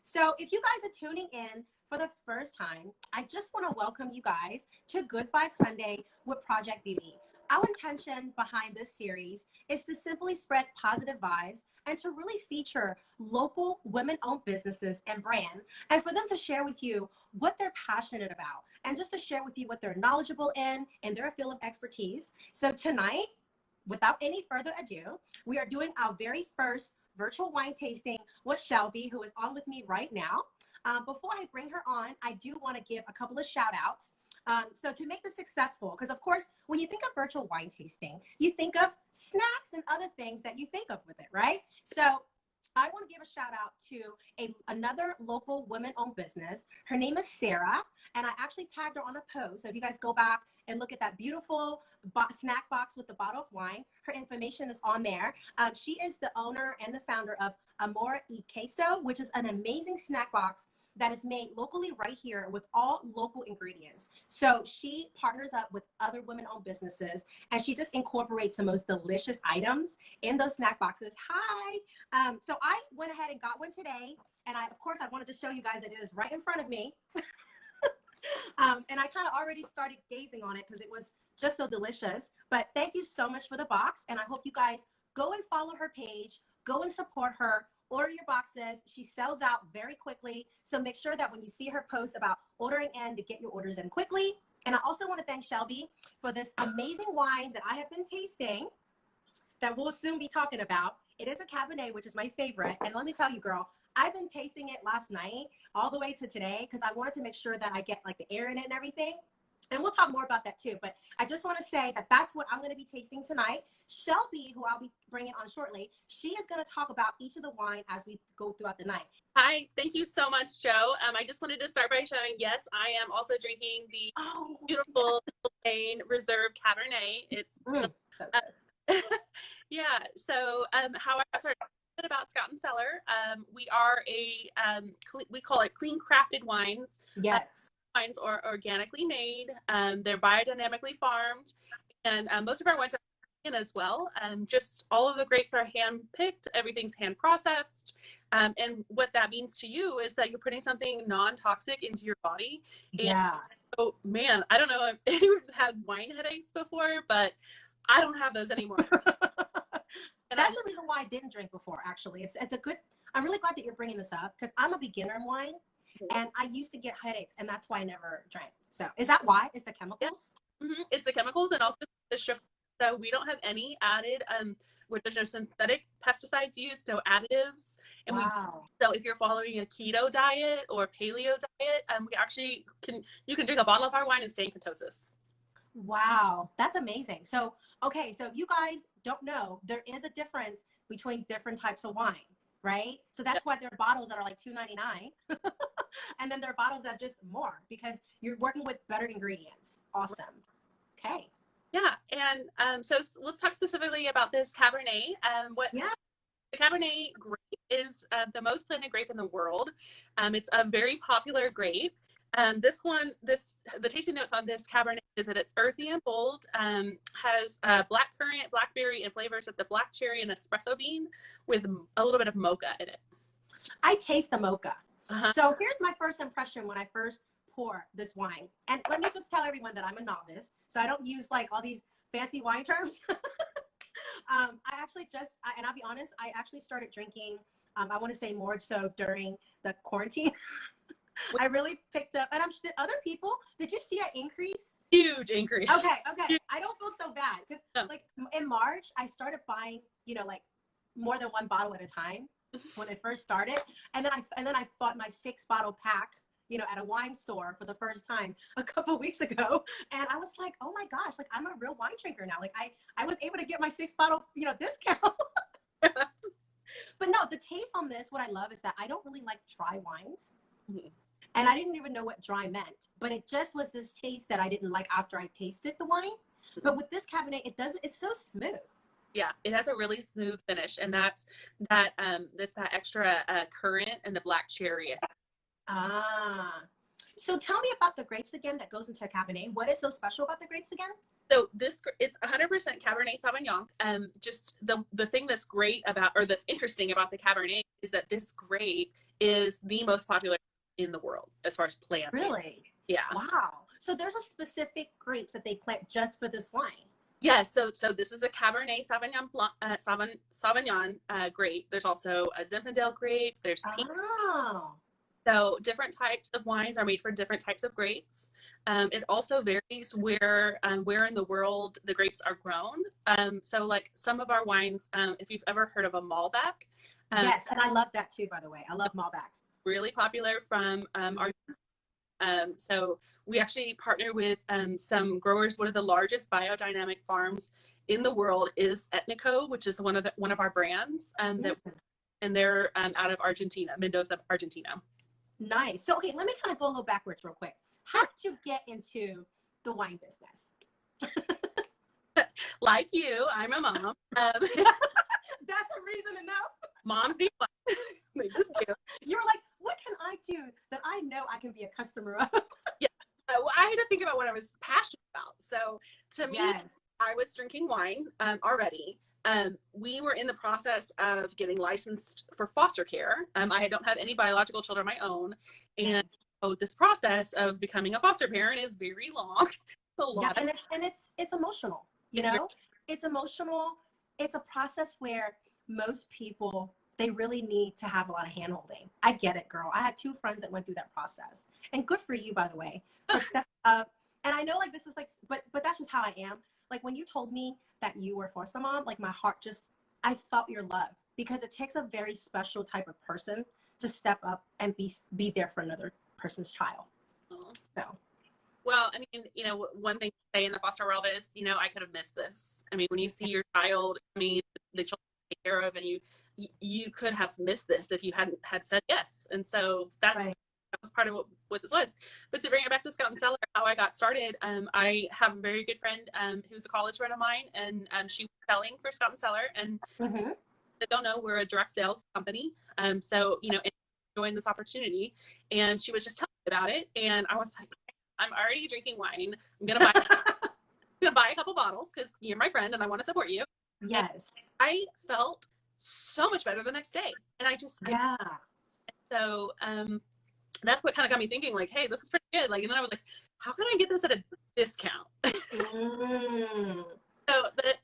So if you guys are tuning in for the first time, I just want to welcome you guys to Good Vibe Sunday with Project Beauty. Our intention behind this series is to simply spread positive vibes and to really feature local women-owned businesses and brand, and for them to share with you what they're passionate about and just to share with you what they're knowledgeable in their field of expertise. So tonight, without any further ado, we are doing our very first virtual wine tasting with Shelby, who is on with me right now. Before I bring her on, I do want to give a couple of shout outs. So to make this successful, because of course, when you think of virtual wine tasting, you think of snacks and other things that you think of with it, right? So I want to give a shout out to another local women-owned business. Her name is Sarah, and I actually tagged her on a post. So if you guys go back and look at that beautiful snack box with the bottle of wine, her information is on there. She is the owner and the founder of Amor y Queso, which is an amazing snack box that is made locally right here with all local ingredients. So she partners up with other women-owned businesses, and she just incorporates the most delicious items in those snack boxes. Hi. So I went ahead and got one today, and of course, I wanted to show you guys that it is right in front of me. And I kind of already started gazing on it because it was just so delicious. But thank you so much for the box, and I hope you guys go and follow her page, go and support her. Order your boxes. She sells out very quickly. So make sure that when you see her post about ordering in, to get your orders in quickly. And I also want to thank Shelby for this amazing wine that I have been tasting that we'll soon be talking about. It is a Cabernet, which is my favorite. And let me tell you, girl, I've been tasting it last night all the way to today because I wanted to make sure that I get like the air in it and everything. And we'll talk more about that too. But I just want to say that that's what I'm going to be tasting tonight. Shelby, who I'll be bringing on shortly, she is going to talk about each of the wine as we go throughout the night. Hi, thank you so much, Joe. I just wanted to start by showing, yes, I am also drinking the beautiful Plain Reserve Cabernet. It's yeah. So how I got started about Scout Cellar. We are we call it clean crafted wines. Yes. Wines are organically made. They're biodynamically farmed, and most of our wines are vegan as well. Just all of the grapes are hand picked. Everything's hand processed, and what that means to you is that you're putting something non-toxic into your body. Yeah. And so, man, I don't know if anyone's had wine headaches before, but I don't have those anymore. And that's the reason why I didn't drink before. Actually, it's a good. I'm really glad that you're bringing this up because I'm a beginner in wine. And I used to get headaches, and that's why I never drank. So is that why? Is the chemicals? Yeah. Mm-hmm. It's the chemicals and also the sugar. So we don't have any added, where there's no synthetic pesticides used, no additives. And wow. So if you're following a keto diet or paleo diet, we actually you can drink a bottle of our wine and stay in ketosis. Wow, that's amazing. So, okay, so you guys don't know, there is a difference between different types of wine, right? So that's why there are bottles that are like $2.99. And then there are bottles that are just more because you're working with better ingredients. Awesome. Okay. Yeah. And so let's talk specifically about this Cabernet. The Cabernet grape is the most planted grape in the world. It's a very popular grape. The tasting notes on this Cabernet is that it's earthy and bold, has black currant, blackberry, and flavors of the black cherry and espresso bean with a little bit of mocha in it. I taste the mocha. So here's my first impression when I first pour this wine. And let me just tell everyone that I'm a novice, so I don't use like all these fancy wine terms. I actually and I'll be honest, I actually started drinking, I want to say more so during the quarantine. I really picked up, and did other people, did you see an increase? Huge increase. Okay. I don't feel so bad because like in March, I started buying, like more than one bottle at a time when it first started. And then I bought my 6-bottle pack, at a wine store for the first time a couple weeks ago. And I was like, oh my gosh, like I'm a real wine drinker now. Like I was able to get my 6-bottle, discount. But no, the taste on this, what I love is that I don't really like dry wines. Mm-hmm. And I didn't even know what dry meant, but it just was this taste that I didn't like after I tasted the wine. Mm-hmm. But with this Cabernet, it's so smooth. Yeah, it has a really smooth finish, and that's that extra currant and the black cherry. So tell me about the grapes again that goes into a Cabernet. What is so special about the grapes again? So it's 100% Cabernet Sauvignon. Just the thing that's great about, or that's interesting about the Cabernet is that this grape is the most popular in the world as far as planting. Really? Yeah. Wow. So there's a specific grapes that they plant just for this wine. Yeah. So this is a Cabernet Sauvignon Sauvignon grape. There's also a Zinfandel grape. There's Pinot. Oh. So different types of wines are made for different types of grapes. It also varies where in the world the grapes are grown. So like some of our wines, if you've ever heard of a Malbec. Yes, and I love that too, by the way. I love Malbecs. Really popular from our so we actually partner with some growers. One of the largest biodynamic farms in the world is Etnico, which is one of our brands, and they're out of Argentina, Mendoza, Argentina. Nice. So okay, let me kind of go a little backwards real quick. How did you get into the wine business? Like you, I'm a mom. That's a reason enough. Moms do wine. They just do. You were like, what can I do that I know I can be a customer of? Yeah. Well, I had to think about what I was passionate about. So to me, I was drinking wine already. We were in the process of getting licensed for foster care. I don't have any biological children of my own. And so this process of becoming a foster parent is very long. It's a lot. And it's emotional, you know? It's emotional. It's a process where most people, they really need to have a lot of hand-holding. I get it, girl. I had 2 friends that went through that process. And good for you, by the way, for stepping up. And I know like this is like, but that's just how I am. Like when you told me that you were a foster mom, like my heart just, I felt your love, because it takes a very special type of person to step up and be there for another person's child. So. Well, I mean, you know, one thing to say in the foster world is, you know, I could have missed this. I mean, when you see your child, I mean, the children take care of, and you could have missed this if you hadn't had said yes. And so that was part of what this was. But to bring it back to Scout Cellar, how I got started, I have a very good friend who's a college friend of mine, and she was selling for Scout Cellar. And I don't know, we're a direct sales company. So, you know, joined this opportunity, and she was just telling me about it. And I was like, I'm already drinking wine. I'm going to buy a couple bottles because you're my friend and I want to support you. Yes. And I felt so much better the next day. And so that's what kind of got me thinking, like, hey, this is pretty good. Like, and then I was like, how can I get this at a discount? So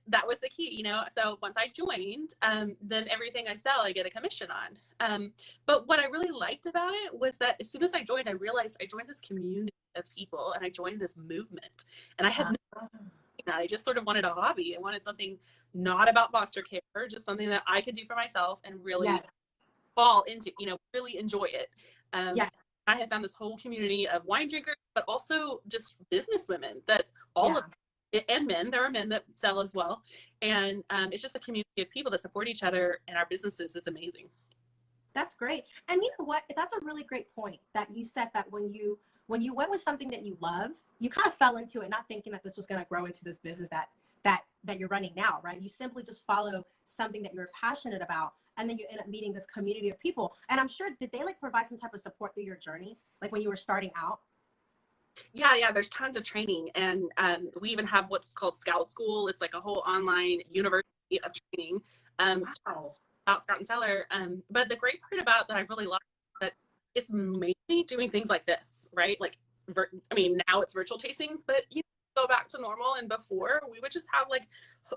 that was the key, you know. So once I joined, then everything I sell, I get a commission on. But what I really liked about it was that as soon as I joined, I realized I joined this community of people, and I joined this movement. And I had I just sort of wanted a hobby. I wanted something not about foster care, just something that I could do for myself and really fall into, you know, really enjoy it. I have found this whole community of wine drinkers, but also just business women that all of and men. There are men that sell as well. And it's just a community of people that support each other in our businesses. It's amazing. That's great. And you know what? That's a really great point that you said, that when you went with something that you love, you kind of fell into it, not thinking that this was going to grow into this business that you're running now, right? You simply just follow something that you're passionate about, and then you end up meeting this community of people. And I'm sure, did they like provide some type of support through your journey, like when you were starting out? Yeah, there's tons of training, and we even have what's called Scout School. It's like a whole online university of training about Scout Cellar. But the great part about that I really like that it's mainly doing things like this, right? Like, I mean, now it's virtual tastings, but you know, go back to normal, and before we would just have like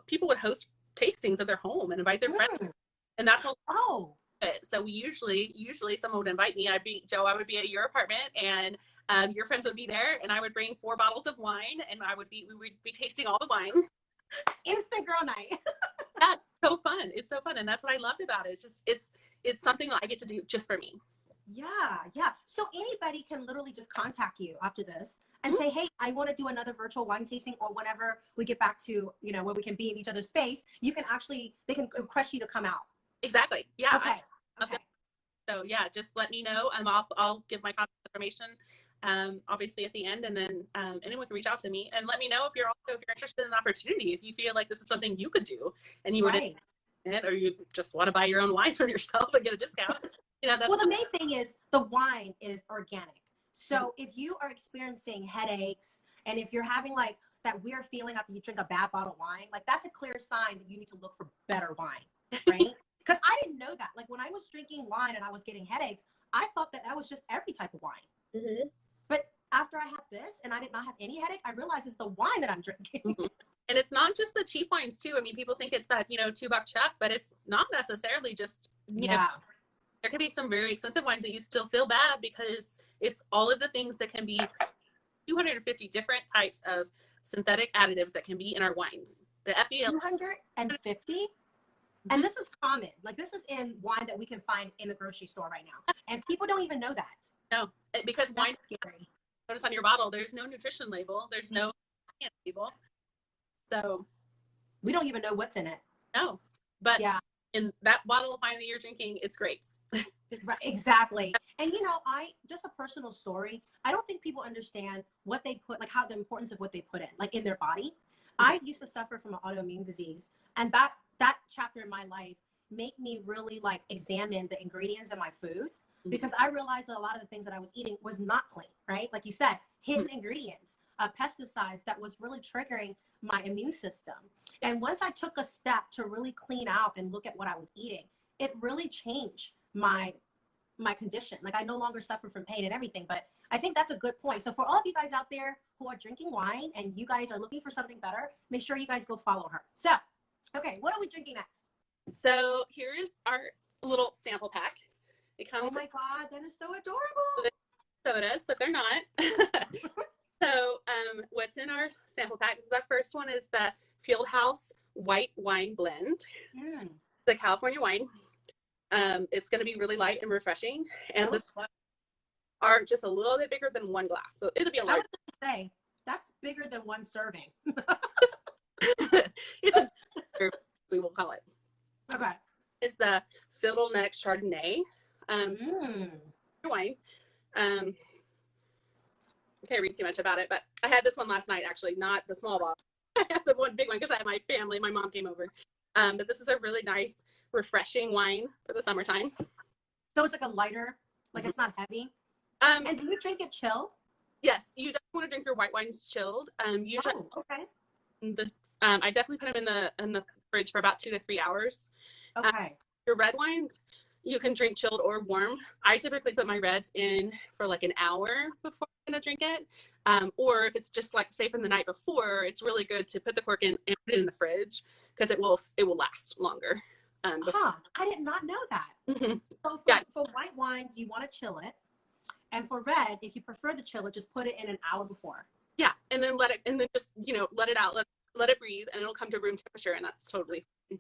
people would host tastings at their home and invite their friends, and that's all. So we usually someone would invite me. I would be at your apartment, and your friends would be there, and I would bring 4 bottles of wine, and we would be tasting all the wines. Instant girl night. That's so fun. It's so fun, and that's what I loved about it. It's just it's something that I get to do just for me. Yeah. So anybody can literally just contact you after this and say, hey, I want to do another virtual wine tasting, or whenever we get back to, you know, where we can be in each other's space, they can request you to come out. Exactly. Yeah. Okay. So yeah, just let me know. I'll give my contact information, obviously at the end, and then anyone can reach out to me and let me know if you're interested in the opportunity. If you feel like this is something you could do, and you would, or you just want to buy your own wine for yourself and get a discount. You know, well, the main thing is the wine is organic. So if you are experiencing headaches, and if you're having like that we're feeling after you drink a bad bottle of wine, like that's a clear sign that you need to look for better wine, right? Because I didn't know that. Like when I was drinking wine and I was getting headaches, I thought that that was just every type of wine. Mm-hmm. But after I had this and I did not have any headache, I realized it's the wine that I'm drinking. Mm-hmm. And it's not just the cheap wines too. I mean, people think it's that, $2 chuck, but it's not necessarily just, you know, there could be some very expensive wines that you still feel bad because it's all of the things that can be 250 different types of synthetic additives that can be in our wines. The FDL 250? Mm-hmm. And this is common. Like this is in wine that we can find in the grocery store right now. And people don't even know that. No, because that's wine, scary. Notice on your bottle, there's no nutrition label. There's no label. So we don't even know what's in it. No, but yeah, in that bottle of wine that you're drinking, it's grapes. Right, exactly. And just a personal story. I don't think people understand what they put, like how the importance of what they put in, like in their body. I used to suffer from an autoimmune disease, and that chapter in my life made me really like examine the ingredients in my food, because I realized that a lot of the things that I was eating was not clean, right? Like you said, hidden ingredients, pesticides that was really triggering my immune system. And once I took a step to really clean out and look at what I was eating, it really changed my condition. Like I no longer suffer from pain and everything. But I think that's a good point. So for all of you guys out there who are drinking wine and you guys are looking for something better, make sure you guys go follow her. So, okay, what are we drinking next? So here's our little sample pack. It comes. Oh my God, that is so adorable. Sodas, but they're not. So what's in our sample pack? This is our first one, is the Fieldhouse White Wine Blend. The California wine. It's going to be really light and refreshing. And this are just a little bit bigger than one glass. So it'll be a large. I was going to say, that's bigger than one serving. It's a, we will call it. Okay. It's the Fiddleneck Chardonnay wine. I can't read too much about it, but I had this one last night, actually, not the small bottle. I had the one big one because I had my family. My mom came over. But this is a really nice, refreshing wine for the summertime. So it's like a lighter, like it's not heavy. And do you drink it chilled? Yes, you definitely want to drink your white wines chilled. Usually, okay. I definitely put them in the fridge for about 2 to 3 hours. Okay. Your red wines, you can drink chilled or warm. I typically put my reds in for like an hour before I'm gonna drink it. Or if it's just like, say, from the night before, it's really good to put the cork in and put it in the fridge because it will last longer. I did not know that. So for white wines, you want to chill it. And for red, if you prefer the chiller, just put it in an hour before. Yeah, and then let it let it out, let it breathe, and it'll come to room temperature, and that's totally fine.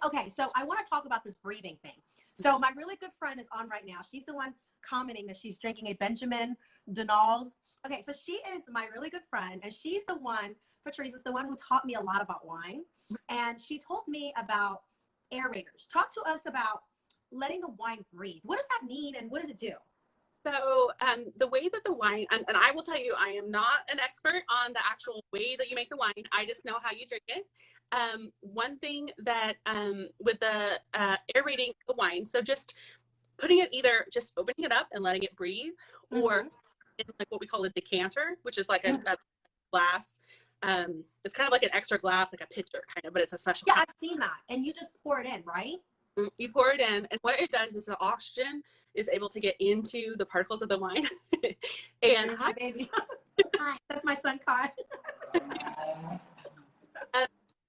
Okay, so I want to talk about this breathing thing. So my really good friend is on right now. She's the one commenting that she's drinking a Benjamin Denals. Okay, so she is my really good friend, and she's the one, Patrice is the one who taught me a lot about wine. And she told me about aerators. Talk to us about letting the wine breathe. What does that mean, and what does it do? So the way that the wine, and I will tell you, I am not an expert on the actual way that you make the wine. I just know how you drink it. One thing that with the aerating the wine, so just putting it, either just opening it up and letting it breathe, or in like what we call a decanter, which is like a glass. It's kind of like an extra glass, like a pitcher kind of, but it's a special. Yeah, I've seen that. And you just pour it in, right? You pour it in, and what it does is the oxygen is able to get into the particles of the wine. And hi, baby. Hi, that's my son, Kai.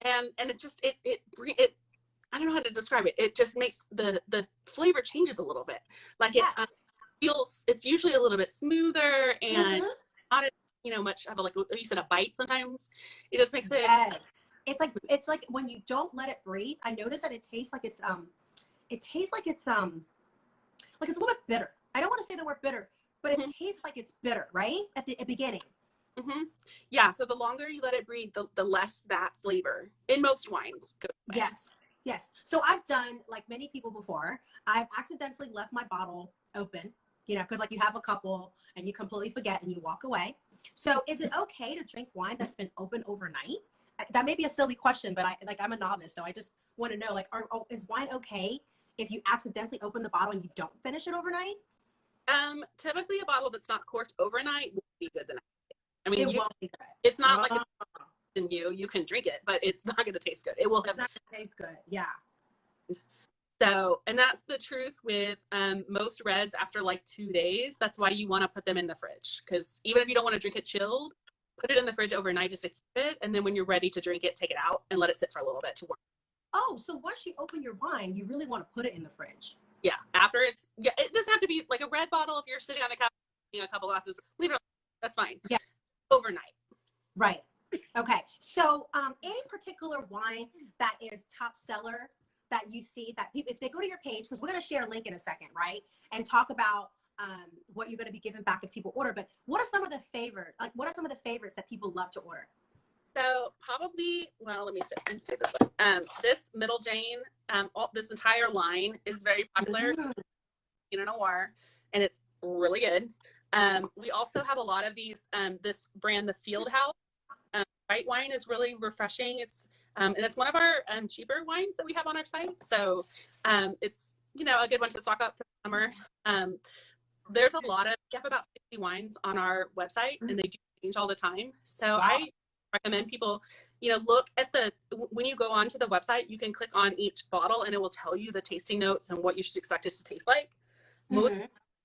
And it just it I don't know how to describe it. It just makes the flavor changes a little bit. Like it feels, it's usually a little bit smoother and not much of a, like you said, a bite sometimes. It just makes it. Yes. It's like when you don't let it breathe. I notice that it tastes like it's a little bit bitter. I don't want to say the word bitter, but it tastes like it's bitter, right? At the beginning. Yeah. So the longer you let it breathe, the less that flavor in most wines goes away. Yes. So I've done, like many people before, I've accidentally left my bottle open, because like you have a couple and you completely forget and you walk away. So is it okay to drink wine that's been open overnight? That may be a silly question, but I'm a novice, so I just want to know, like, is wine okay if you accidentally open the bottle and you don't finish it overnight? Typically a bottle that's not corked overnight will be good the next day. I mean, it won't be good. It's not like in you can drink it, but it's not going to taste good. It will have. It's not going to taste good. Yeah. So, and that's the truth with most reds after like 2 days. That's why you want to put them in the fridge, because even if you don't want to drink it chilled, put it in the fridge overnight just to keep it. And then when you're ready to drink it, take it out and let it sit for a little bit to warm. Oh, so once you open your wine, you really want to put it in the fridge. Yeah. After it doesn't have to be like a red bottle. If you're sitting on the couch, a couple glasses, leave it. That's fine. Yeah. Overnight. Right. Okay. So any particular wine that is top seller that you see that people, if they go to your page, because we're going to share a link in a second, right? And talk about what you're going to be giving back if people order. But what are some of the favorites that people love to order? So probably, well, let me say this one. This Middle Jane, this entire line is very popular. Pinot Noir, and it's really good. We also have a lot of these, this brand, the Fieldhouse. White wine is really refreshing. It's and it's one of our cheaper wines that we have on our site. So it's, a good one to stock up for the summer. There's a lot of, we have about 60 wines on our website, and they do change all the time. So I recommend people, look at when you go onto the website, you can click on each bottle and it will tell you the tasting notes and what you should expect it to taste like. Most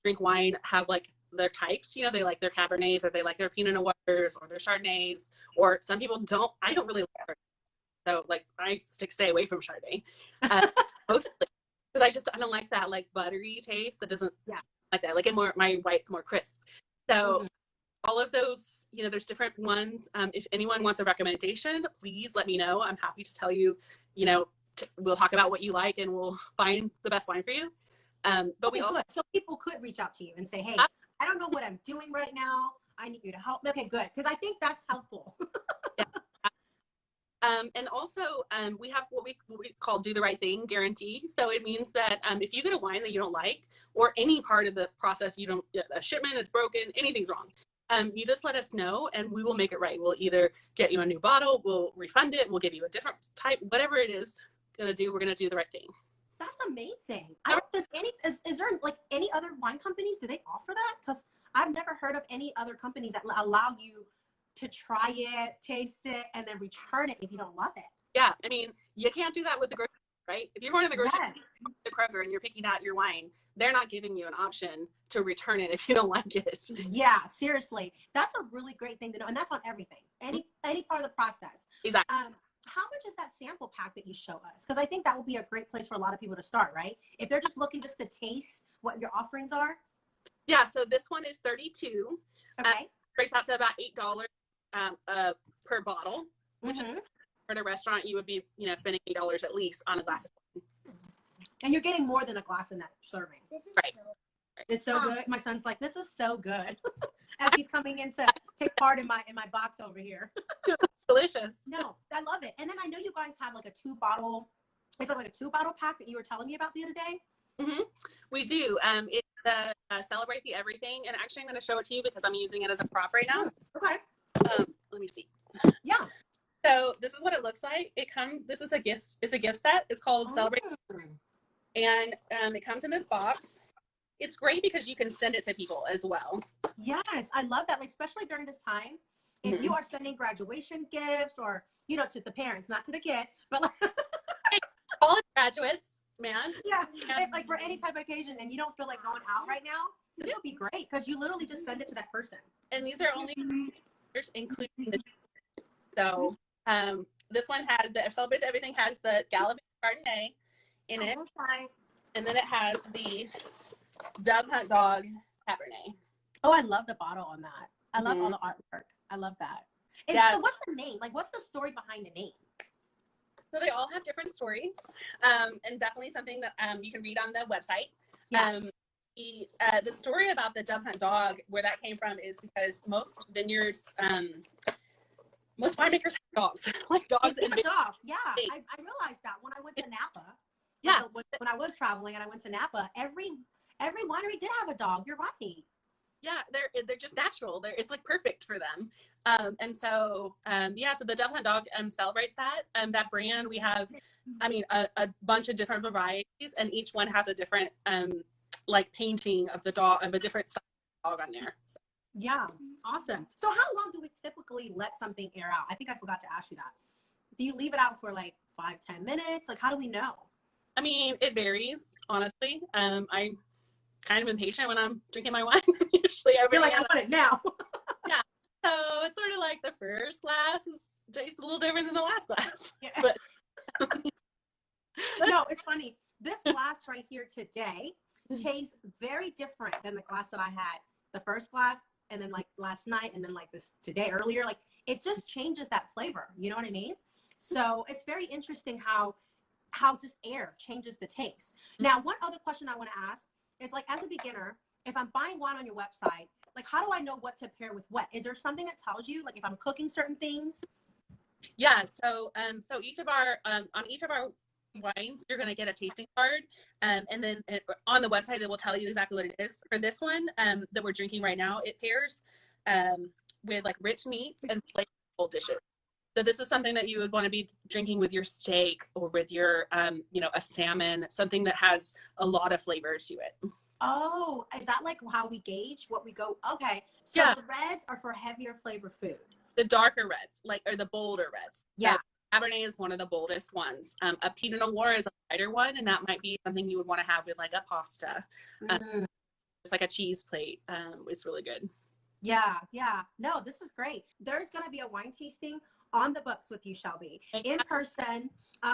drink wine have like their types, they like their Cabernets, or they like their Pinot Noirs, or their Chardonnays, or some people don't. I don't really like Chardonnay. So like I stay away from Chardonnay mostly because I don't like that like buttery taste that doesn't like that. Like my white's more crisp. So all of those, there's different ones. If anyone wants a recommendation, please let me know. I'm happy to tell you, we'll talk about what you like and we'll find the best wine for you. But we also, so people could reach out to you and say, hey, I don't know what I'm doing right now. I need you to help me. Okay, good. Because I think that's helpful. Yeah. And also, we have what we call do the right thing guarantee. So it means that if you get a wine that you don't like, or any part of the process, a shipment is broken, anything's wrong, you just let us know and we will make it right. We'll either get you a new bottle, we'll refund it, we'll give you a different type, whatever it is we're going to do the right thing. That's amazing. Is there like any other wine companies? Do they offer that? Because I've never heard of any other companies that allow you to try it, taste it, and then return it if you don't love it. Yeah, I mean, you can't do that with the grocery, right? If you're going to the grocery, the Kroger, and you're picking out your wine, they're not giving you an option to return it if you don't like it. Yeah, seriously, that's a really great thing to know, and that's on everything, any part of the process. Exactly. How much is that sample pack that you show us? Because I think that would be a great place for a lot of people to start, right? If they're just looking just to taste what your offerings are. Yeah, so this one is $32. Okay. Breaks out to about $8 per bottle, which at a restaurant you would be, spending $8 at least on a glass of wine. And you're getting more than a glass in that serving. Right. It's so good. My son's like, this is so good. As he's coming in to take part in my box over here. Delicious. No, I love it. And then I know you guys have like a 2-bottle. Is it like a 2-bottle pack that you were telling me about the other day? We do. It's the Celebrate the Everything, and actually I'm going to show it to you because I'm using it as a prop right now. Okay. Let me see. Yeah. So this is what it looks like. This is a gift. It's a gift set. It's called Celebrate, and it comes in this box. It's great because you can send it to people as well. Yes, I love that. Like, especially during this time, if you are sending graduation gifts or to the parents, not to the kid, but like college graduates, man. Yeah, if, like for any type of occasion, and you don't feel like going out right now, this would be great because you literally just send it to that person. And these are only including the. So this one has Celebrate Everything has the Gallivant Chardonnay in it, and then it has the Dove Hunt Dog Cabernet. Oh, I love the bottle on that. I love all the artwork. I love that. So what's the name? Like, what's the story behind the name? So they all have different stories, and definitely something that you can read on the website. Yeah. The story about the Dove Hunt Dog, where that came from, is because most vineyards, most winemakers have dogs, like dogs. And dog. Yeah, I realized that when I went to Napa. Yeah. When I was traveling and I went to Napa, every winery did have a dog. You're right. Yeah, they're just natural. It's like perfect for them. And so, so the Dove Hunt Dog celebrates that. That brand, we have, a bunch of different varieties, and each one has a different, like painting of the dog, of a different style of dog on there. So. Yeah, awesome. So how long do we typically let something air out? I think I forgot to ask you that. Do you leave it out for like 5-10 minutes? Like, how do we know? I mean, it varies, honestly. I'm kind of impatient when I'm drinking my wine. Usually You're everything like, I want it now. yeah. So it's sort of like the first glass tastes a little different than the last glass. Yeah. But No, it's funny. This glass right here today tastes very different than the glass that I had the first glass, and then like last night, and then like this today earlier. Like it just changes that flavor. You know what I mean? So it's very interesting how just air changes the taste. Now, one other question I want to ask is like, as a beginner, if I'm buying wine on your website, like how do I know what to pair with what? Is there something that tells you, like if I'm cooking certain things? yeah, so each of our on each of our wines, you're going to get a tasting card, and then on the website they will tell you exactly what it is. For this one that we're drinking right now, it pairs with like rich meats and flavorful dishes. So this is something that you would want to be drinking with your steak or with your a salmon, something that has a lot of flavor to it. Oh, is that like how we gauge what we go? Okay, so Yeah. the reds are for heavier flavor food. The darker reds, or the bolder reds. Yeah. Cabernet is one of the boldest ones. A Pinot Noir is a lighter one, and that might be something you would want to have with like a pasta. Just like a cheese plate is really good. Yeah, yeah. No, this is great. There's going to be a wine tasting on the books with you, Shelby, in person,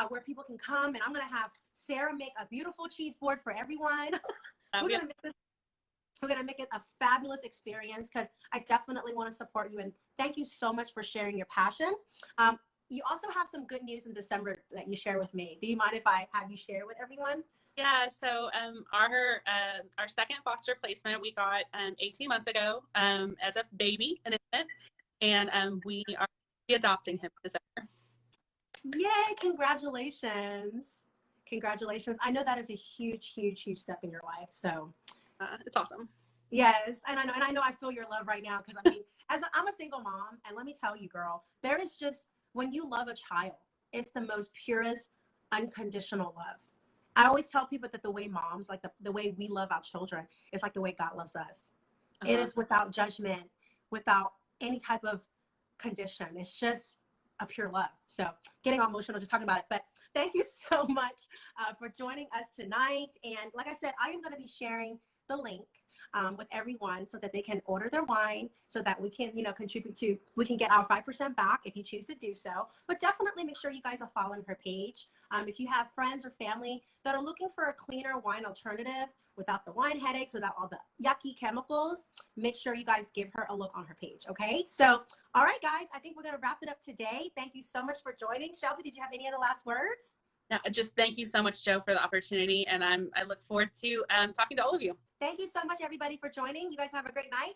where people can come, and I'm going to have Sarah make a beautiful cheese board for everyone. We're going to make it a fabulous experience because I definitely want to support you. And thank you so much for sharing your passion. You also have some good news in December that you share with me. Do you mind if I have you share with everyone? Yeah, so our second foster placement we got 18 months ago as a baby, an infant, and we are adopting him this summer. Yay, congratulations. Congratulations. I know that is a huge, huge, huge step in your life. So it's awesome. Yes, and I know I feel your love right now because I mean, I'm a single mom, and let me tell you, girl, there is just when you love a child, it's the most purest, unconditional love. I always tell people that the way moms, like the way we love our children, is like the way God loves us. It is without judgment, without any type of condition. It's just a pure love. So getting all emotional just talking about it. But thank you so much for joining us tonight. And like I said, I am going to be sharing the link with everyone so that they can order their wine so that we can, contribute to, we can get our 5% back if you choose to do so. But definitely make sure you guys are following her page. If you have friends or family that are looking for a cleaner wine alternative without the wine headaches, without all the yucky chemicals, make sure you guys give her a look on her page. Okay. So, all right, guys, I think we're going to wrap it up today. Thank you so much for joining. Shelby, did you have any other last words? No, just thank you so much, Joe, for the opportunity. And I look forward to talking to all of you. Thank you so much, everybody, for joining. You guys have a great night.